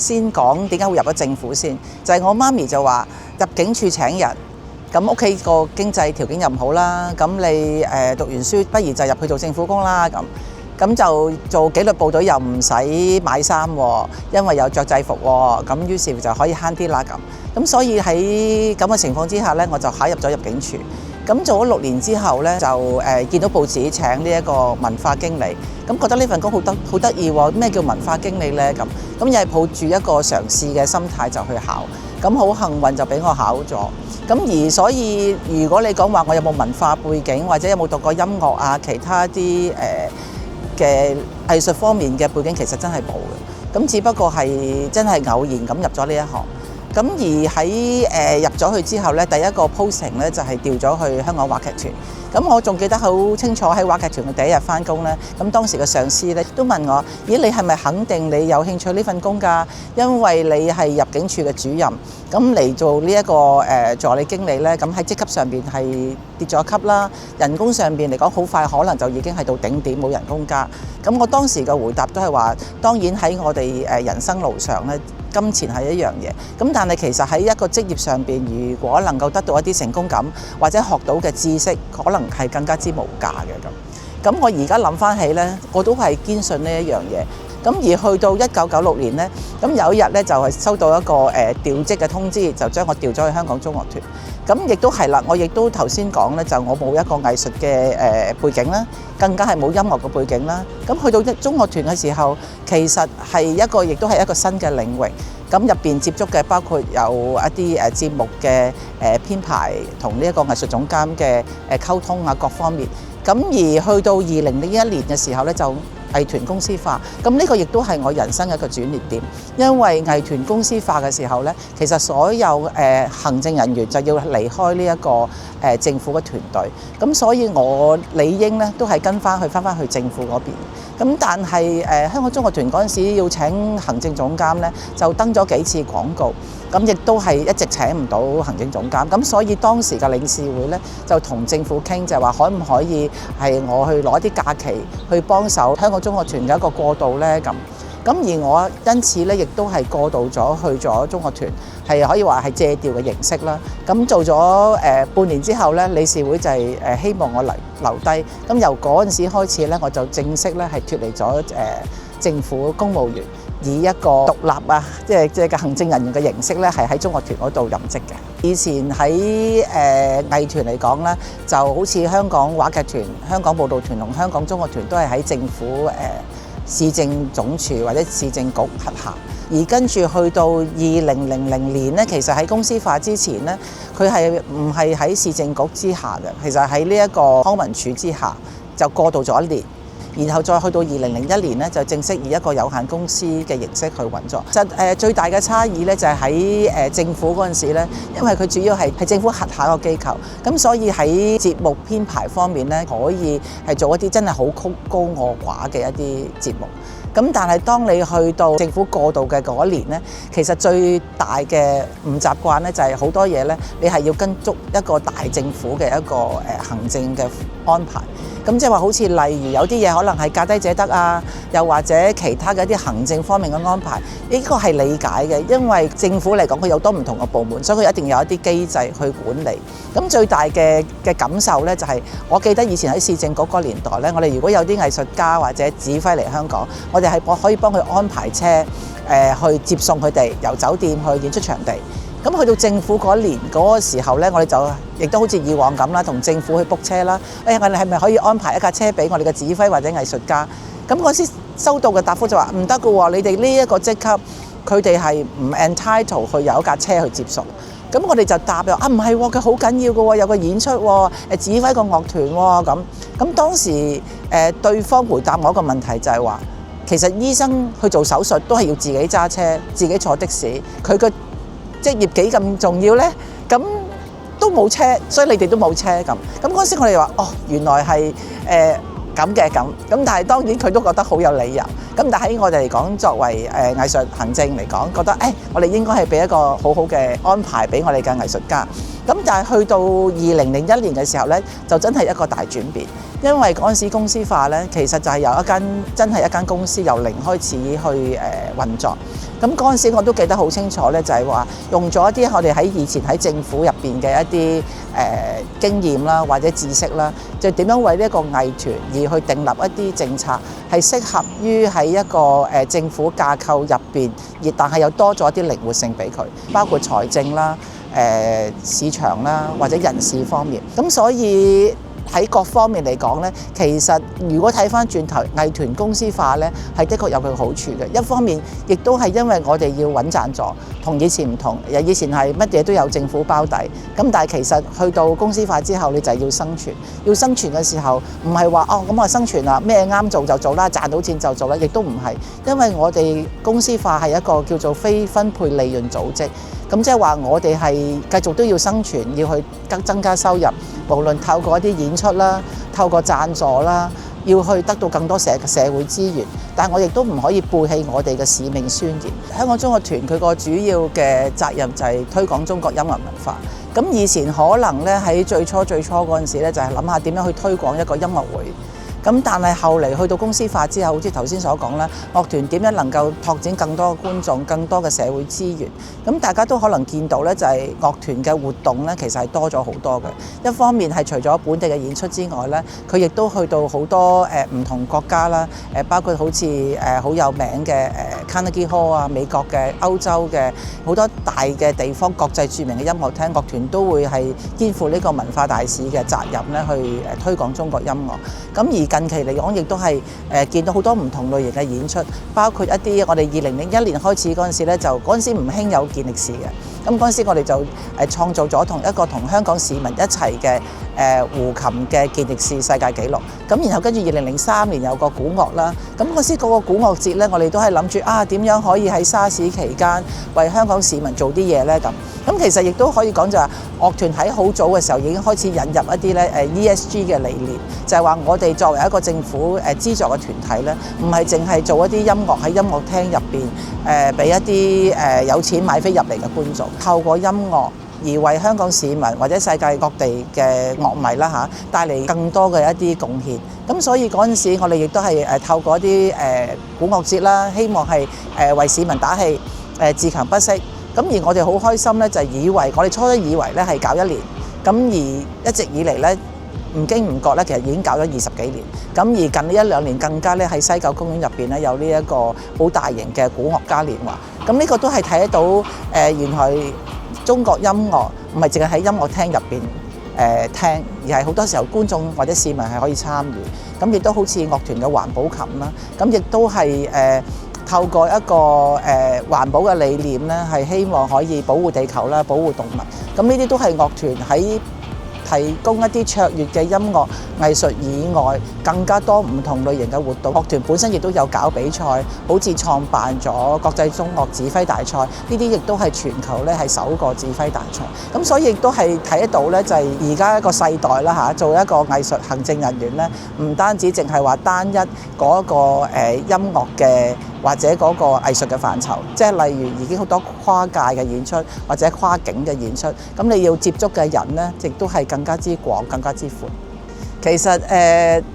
先講點解會入咗政府先，就係我媽咪就話入境處請人，咁屋企個經濟條件又唔好啦，咁你讀完書不如就入去做政府工啦咁就做紀律部隊又唔使買衫喎，因為有着制服喎，咁於是就可以慳啲啦咁所以喺咁嘅情況之下呢，我就考入咗入境處。咁做咗6年之後呢，就見到報紙請呢一個文化經理，咁覺得呢份工好得意喎。咩叫文化經理呢？咁又係抱住一個嘗試嘅心態就去考，咁好幸運就俾我考咗。咁而所以如果你講話我有冇文化背景或者有冇讀過音樂啊，其他啲嘅藝術方面嘅背景，其實真係冇嘅。咁只不過係真係偶然咁入咗呢一行。咁而喺入咗去之後呢，第一個 posting 呢就係調咗去香港話劇團。咁我仲記得好清楚喺話劇團嘅第一日返工呢，咁當時嘅上司呢都問我：咦，你係咪肯定你有興趣呢份工㗎？因為你係入境處嘅主任，咁嚟做呢一個助理經理呢，咁喺職級上邊係跌咗級啦，人工上邊嚟講好快可能就已經係到頂點，冇人工加。咁我當時嘅回答都係話：當然喺我哋人生路上呢，金錢係一樣嘢，咁但係其實喺一個職業上邊，如果能夠得到一啲成功感或者學到嘅知識，可能係更加之無價嘅咁。我而家諗翻起呢，我都係堅信呢一樣嘢。咁而去到1996年呢，咁有一日呢，就係收到一個調職嘅通知，就將我調咗去香港中樂團。咁亦都係啦，我亦都頭先講呢，就我冇一個藝術嘅背景啦，更加係冇音樂嘅背景啦。咁去到中樂團嘅時候，其實係亦都係一個新嘅領域。咁入邊接觸嘅包括有一啲節目嘅編排同呢一個藝術總監嘅溝通啊，各方面。咁而去到2001年嘅時候呢，就藝團公司化，咁呢個亦都係我人生嘅一個轉捩點，因為藝團公司化嘅時候呢，其實所有行政人員就要離開呢一個政府嘅團隊，咁所以我理應呢都係跟翻去政府嗰邊。咁但係香港中樂團嗰陣時要請行政總監呢，就登咗幾次廣告，咁亦都係一直請唔到行政總監，咁所以當時嘅理事會呢，就同政府傾，就係話可唔可以係我去攞啲假期去幫手香港中樂團嘅一個過渡呢？咁而我因此呢，亦都係過渡咗去咗中樂團，係可以話係借調嘅形式啦。咁做咗半年之後呢，理事會就係希望我留低。咁由嗰陣時開始呢，我就正式呢係脫離咗政府公務員，以一個獨立即係嘅行政人員嘅形式呢，係喺中樂團嗰度任職嘅。以前喺藝團嚟講呢，就好似香港話劇團、香港舞蹈團同香港中樂團都係喺政府市政總署或者市政局轄下，而跟住去到2000年呢，其實喺公司化之前呢，佢係唔係喺市政局之下嘅，其實喺呢一個康文署之下，就過渡咗1年。然後再去到2001年呢，就正式以一個有限公司嘅形式去運作。最大嘅差異呢，就係喺政府嗰陣時呢，因為佢主要係政府轄下個機構，咁所以喺節目編排方面呢，可以係做一啲真係好曲高和寡嘅一啲節目。咁但係當你去到政府過渡嘅嗰年呢，其實最大嘅唔習慣呢，就係好多嘢呢，你係要跟足一個大政府嘅一個行政嘅安排。咁即係話好似例如有啲嘢可能係價低者得啊，又或者其他嘅一啲行政方面嘅安排，呢個係理解嘅，因為政府嚟講佢有多唔同嘅部門，所以佢一定有一啲機制去管理。咁最大嘅感受呢，就係我記得以前喺市政局嗰個年代呢，我哋如果有啲藝術家或者指揮嚟香港，我哋係可以幫佢安排車去接送佢哋由酒店去演出場地。咁去到政府嗰年嗰個時候呢，我哋就亦都好似以往咁啦，同政府去 book 車啦。我哋係咪可以安排一架車俾我哋嘅指揮或者藝術家？咁嗰時收到嘅答覆就話唔得㗎喎，你哋呢一個職級，佢哋係唔 entitled 去有一架車去接送。咁我哋就答咗唔係喎，佢好緊要㗎喎，有個演出喎，指揮個樂團喎咁當時對方回答我一個問題就係話，其實醫生去做手術都係要自己揸車，自己坐的士，佢個職業幾咁重要呢？咁都冇車，所以你哋都冇車咁嗰時我哋話原來係咁嘅咁，但係當然佢都覺得好有理由。咁但係我哋嚟講，作為藝術行政嚟講，覺得我哋應該係俾一個好好嘅安排俾我哋嘅藝術家。咁但係去到2001年嘅時候呢，就真係一個大轉變。因為嗰陣時公司化呢，其實就係由真係一間公司由零開始去運作。咁嗰陣時我都記得好清楚呢，就係話用咗一啲我哋喺以前喺政府入邊嘅一啲經驗啦，或者知識啦，就點樣為呢一個藝團而去訂立一啲政策，係適合於喺一個政府架構入邊，但係又多咗一啲靈活性俾佢，包括財政啦、市場啦或者人事方面。咁所以喺各方面嚟講呢，其實如果睇翻轉頭，藝團公司化呢係的確有佢好處嘅。一方面，亦都係因為我哋要揾贊助，同以前唔同。以前係乜嘢都有政府包底，咁但係其實去到公司化之後，你就係要生存。要生存嘅時候，唔係話咁我生存啦，咩啱做就做啦，賺到錢就做啦，亦都唔係。因為我哋公司化係一個叫做非分配利潤組織。咁即係話我哋係繼續都要生存，要去增加收入，無論透過一啲演出啦，透過贊助啦，要去得到更多社會資源。但係我亦都唔可以背棄我哋嘅使命宣言。香港中樂團佢個主要嘅責任就係推廣中國音樂文化。咁以前可能咧喺最初嗰陣時咧，就係諗下點樣去推廣一個音樂會。咁但係後嚟去到公司化之後，好似頭先所講啦，樂團點樣能夠拓展更多嘅觀眾、更多嘅社會資源？咁大家都可能見到咧，就係樂團嘅活動咧，其實係多咗好多嘅。一方面係除咗本地嘅演出之外咧，佢亦都去到好多唔同國家啦，包括好似好有名嘅Carnegie Hall 啊，美國嘅、歐洲嘅好多大嘅地方，國際著名嘅音樂廳，樂團都會係肩負呢個文化大使嘅責任咧，去推廣中國音樂。咁而近期嚟講，亦都係見到好多唔同類型嘅演出，包括一啲我哋2001年開始嗰陣時咧，就嗰陣時唔興有健力士嘅，咁嗰陣時我哋就創造咗同香港市民一齊嘅胡琴嘅健力士世界紀錄。咁然後跟住2003年有個鼓樂啦，咁嗰時嗰個鼓樂節咧，我哋都係諗住點樣可以喺沙士期間為香港市民做啲嘢咧咁。咁其實亦都可以講就係樂團喺好早嘅時候已經開始引入一啲咧ESG 嘅理念，就係話我哋作為一個政府資助嘅團體咧，唔係淨係做一啲音樂喺音樂廳入邊俾一啲有錢買飛入嚟嘅觀眾，透過音樂而為香港市民或者世界各地嘅樂迷啦帶嚟更多嘅一啲貢獻。咁所以嗰陣時我哋亦都係透過一啲鼓樂節啦，希望係為市民打氣，自強不息。咁而我哋好開心咧，就係我哋初初以為咧係搞1年，咁而一直以嚟咧唔經唔覺咧，其實已經搞咗20幾年。咁而近呢1-2年更加咧喺西九公園入邊咧有呢一個好大型嘅鼓樂嘉年華。咁呢個都係睇得到原來中國音樂唔係淨係喺音樂廳入邊聽，而係好多時候觀眾或者市民係可以參與。咁亦都好似樂團嘅環保琴啦，咁亦都係透過一個環保嘅理念咧，係希望可以保護地球啦、保護動物。咁呢啲都係樂團喺提供一啲卓越嘅音樂藝術以外，更加多唔同類型嘅活動。樂團本身亦都有搞比賽，好似創辦咗國際中樂指揮大賽，呢啲亦都係全球咧係首個指揮大賽。咁所以亦都係睇得到咧，就係而家一個世代啦做一個藝術行政人員咧，唔單止淨係話單一嗰個音樂嘅或者嗰個藝術嘅範疇，即係例如已經好多跨界嘅演出或者跨境嘅演出，咁你要接觸嘅人咧，亦都係更加之廣、更加之闊。其實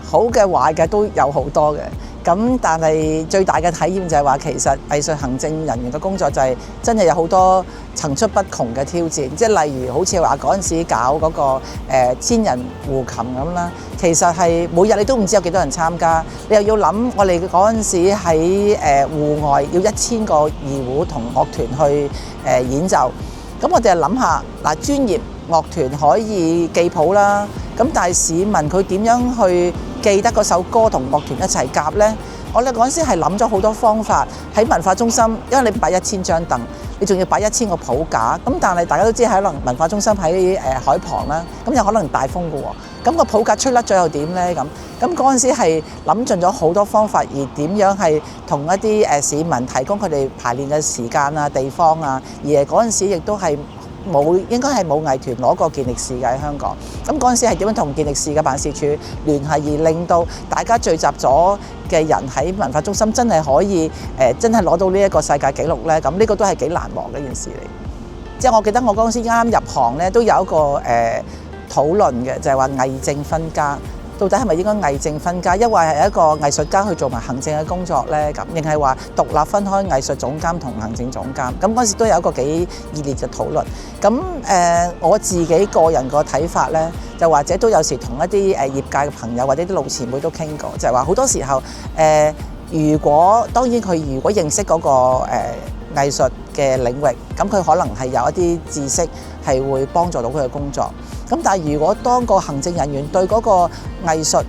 好嘅壞嘅都有好多嘅，咁但係最大嘅體驗就係話，其實藝術行政人員嘅工作就係真係有好多層出不窮嘅挑戰，即係例如好似話嗰陣時搞嗰個千人胡琴咁啦，其實係每日你都唔知有幾多人參加，你又要諗我哋嗰陣時喺戶外要1000個二胡同樂團去演奏，咁我哋就諗下嗱，專業樂團可以記譜啦，咁但係市民佢點樣去記得嗰首歌同樂團一齊夾呢？我哋嗰陣時係諗咗好多方法喺文化中心，因為你擺1000張凳，你仲要擺1000個譜架，咁但係大家都知可能文化中心喺海旁啦，咁有可能大風嘅喎，咁個譜架吹甩咗又點呢？咁嗰陣時係諗盡咗好多方法，而點樣係同一啲市民提供佢哋排練嘅時間啊、地方啊，而嗰陣時亦都係應該係冇藝團攞過健力士嘅喺香港。咁嗰陣時係點樣同健力士嘅辦事處聯繫，而令到大家聚集咗嘅人喺文化中心真係可以真係攞到呢一個世界紀錄呢？咁呢個都係幾難忘嘅一件事嚟。即係我記得我嗰陣時啱入行呢，都有一個討論嘅，就係話藝政分家。到底係咪應該藝政分家，抑或係一個藝術家去做埋行政嘅工作呢？咁亦係話獨立分開藝術總監同行政總監。咁嗰時都有一個幾熱烈嘅討論。咁我自己個人個睇法呢，就或者都有時同一啲業界嘅朋友或者啲老前輩都傾過，就係話好多時候如果當然佢如果認識嗰個藝術嘅領域，咁佢可能係有一啲知識係會幫助到佢嘅工作。咁但係如果當個行政人員對嗰個藝術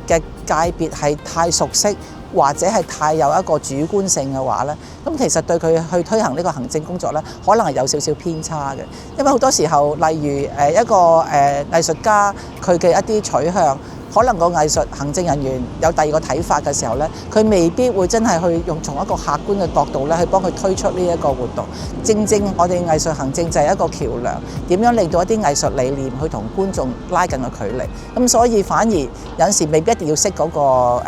嘅界別係太熟悉，或者係太有一個主觀性嘅話呢，咁其實對佢去推行呢個行政工作呢，可能係有少少偏差嘅。因為好多時候，例如一個藝術家佢嘅一啲取向，可能個藝術行政人員有第二個睇法嘅時候呢，佢未必會真係去用從一個客觀嘅角度咧去幫佢推出呢一個活動。正正我哋藝術行政就係一個橋梁，點樣令到一啲藝術理念去同觀眾拉近個距離。咁所以反而有陣時未必一定要識嗰個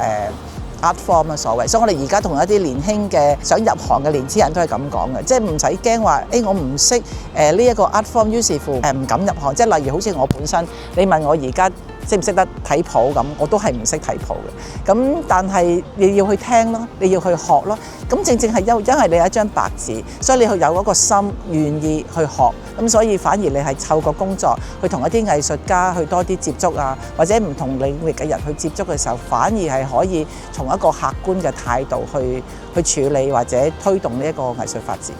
art form 嘅所謂。所以我哋而家同一啲年輕嘅想入行嘅年輕人都係咁講嘅，即係唔使驚話我唔識呢一個 art form， 於是乎唔敢入行。即係例如好似我本身，你問我而家識唔識得睇譜咁，我都係唔識睇譜嘅。咁但係你要去聽咯，你要去學咯。咁正正係因為你有一張白紙，所以你去有嗰個心願意去學。咁所以反而你係透過工作去同一啲藝術家去多啲接觸啊，或者唔同領域嘅人去接觸嘅時候，反而係可以從一個客觀嘅態度去處理或者推動呢一個藝術發展。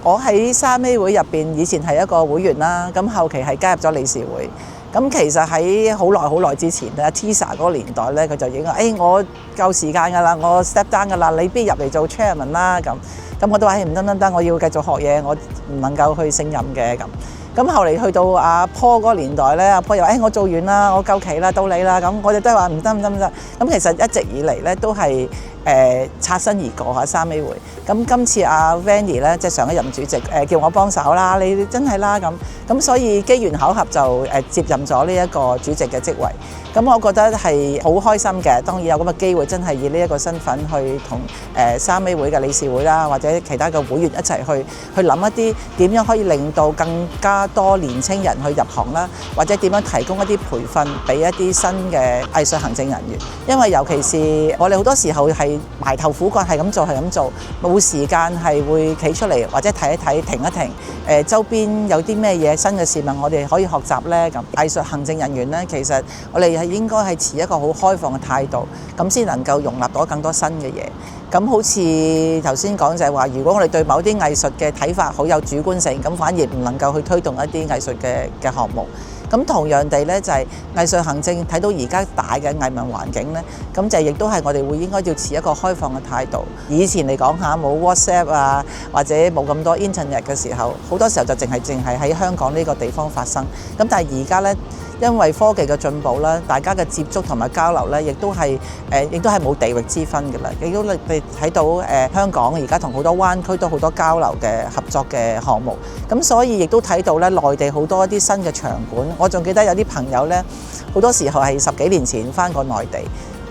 我喺沙美會入邊以前係一個會員啦，咁後期係加入咗理事會。咁其實喺好耐之前咧 Tisa 嗰個年代咧，佢就已經話：我夠時間㗎啦，我 step down 㗎啦，你必入嚟做 chairman 啦咁。咁我都話：唔得，我要繼續學嘢，我唔能夠去勝任嘅咁。咁後嚟去到阿 Paul 嗰個年代咧，阿 Paul 又話：我做完啦，我夠期啦，到你啦。咁我哋都係話唔得。咁其實一直以嚟咧都係擦身而過嚇沙美會。咁今次阿 Vanny 咧，即係上一任主席叫我幫手啦，你真係啦咁。咁所以機緣巧合就接任咗呢一個主席嘅職位。咁我覺得係好開心嘅，當然有咁嘅機會，真係以呢一個身份去同沙美會嘅理事會啦，或者其他嘅會員一齊去諗一啲點樣可以令到更加多年青人去入行啦，或者點樣提供一啲培訓俾一啲新嘅藝術行政人員。因為尤其是我哋好多時候係埋頭苦幹，係咁做，冇時間係會企出嚟或者睇一睇、停一停。周邊有啲咩嘢新嘅事物我哋可以學習呢？咁藝術行政人員呢，其實我哋係應該係持一個好開放嘅態度，咁先能夠容納到更多新嘅嘢。咁好似頭先講就係話，如果我哋對某啲藝術嘅睇法好有主觀性，咁反而唔能夠去推動一啲藝術嘅項目。咁同樣地咧，就係藝術行政睇到而家大嘅藝文環境咧，咁就亦都係我哋會應該要持一個開放嘅態度。以前嚟講下冇 WhatsApp 啊，或者冇咁多 Internet 嘅時候，好多時候就淨係喺香港呢個地方發生。咁但係而家咧，因為科技嘅進步啦，大家嘅接觸同埋交流咧，亦都係冇地域之分嘅啦。亦都你睇到香港而家同好多灣區都好多交流嘅合作嘅項目。咁所以亦都睇到咧，內地好多一啲新嘅場館。我仲記得有啲朋友咧，好多時候係10幾年前返過內地，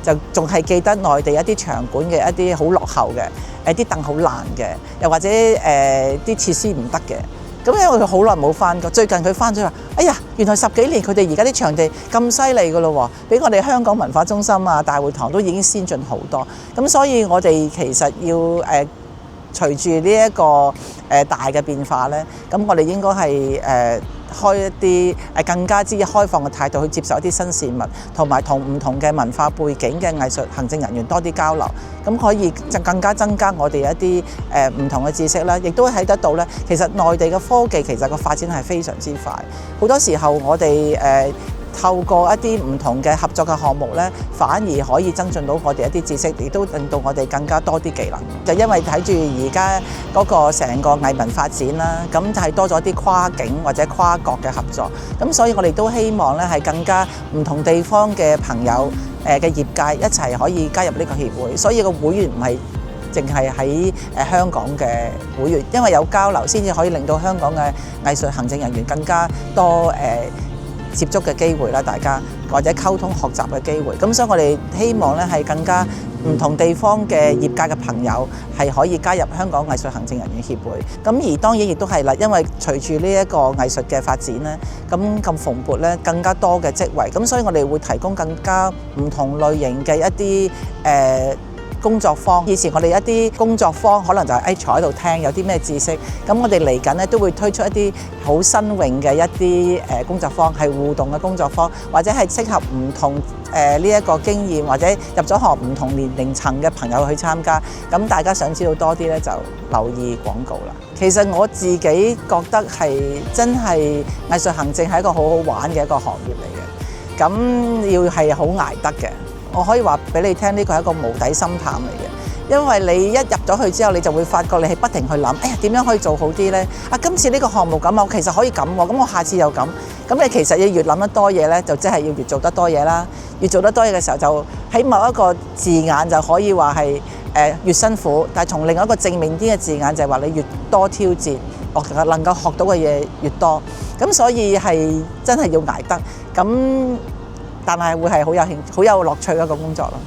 就仲係記得內地一啲場館嘅一啲好落後嘅，啲凳好爛嘅，又或者啲設施唔得嘅。咁因為佢好耐冇返過，最近佢返咗話：哎呀，原來10幾年佢哋而家啲場地咁犀利㗎咯喎，比我哋香港文化中心啊、大會堂都已經先進好多。咁所以我哋其實要隨住呢一個大嘅變化咧，咁我哋應該係開一啲更加之開放嘅態度去接受一啲新事物，同埋同唔同嘅文化背景嘅藝術行政人員多啲交流，咁可以就更加增加我哋一啲唔同嘅知識啦。亦都睇得到咧，其實內地嘅科技其實個發展係非常之快，好多時候我哋透過一啲唔同嘅合作嘅項目咧，反而可以增進到我哋一啲知識，亦都令到我哋更加多啲技能。就因為睇住而家嗰個成個藝文發展啦，咁就係多咗啲跨境或者跨國嘅合作。咁所以我哋都希望咧係更加唔同地方嘅朋友嘅業界一齊可以加入呢個協會。所以個會員唔係淨係喺香港嘅會員，因為有交流先至可以令到香港嘅藝術行政人員更加多接觸嘅機會啦，大家或者溝通學習嘅機會。咁所以我哋希望咧係更加唔同地方嘅業界嘅朋友係可以加入香港藝術行政人員協會。咁而當然亦都係啦，因為隨住呢一個藝術嘅發展咧，咁蓬勃咧，更加多嘅職位，咁所以我哋會提供更加唔同類型嘅一啲工作坊。以前我哋一啲工作坊可能就係坐喺度聽，有啲咩知識。咁我哋嚟緊咧都會推出一啲好新穎嘅一啲工作坊，係互動嘅工作坊，或者係適合唔同呢一個經驗或者入咗行唔同年齡層嘅朋友去參加。咁大家想知道多啲咧，就留意廣告啦。其實我自己覺得係真係藝術行政係一個好好玩嘅一個行業嚟嘅，咁要係好捱得嘅。我可以話俾你聽，呢個係一個無底深潭嚟嘅，因為你一入咗去之後，你就會發覺你係不停去諗，哎呀點樣可以做好啲呢？今次呢個項目咁啊，我其實可以咁喎，咁我下次又咁。咁你其實要越諗得多嘢呢，就即係要越做得多嘢啦。越做得多嘢嘅時候，就喺某一個字眼就可以話係越辛苦，但係從另外一個正面啲嘅字眼就係話你越多挑戰，我能夠學到嘅嘢越多。咁所以係真係要捱得咁。但係會係好有樂趣嘅一個工作咯。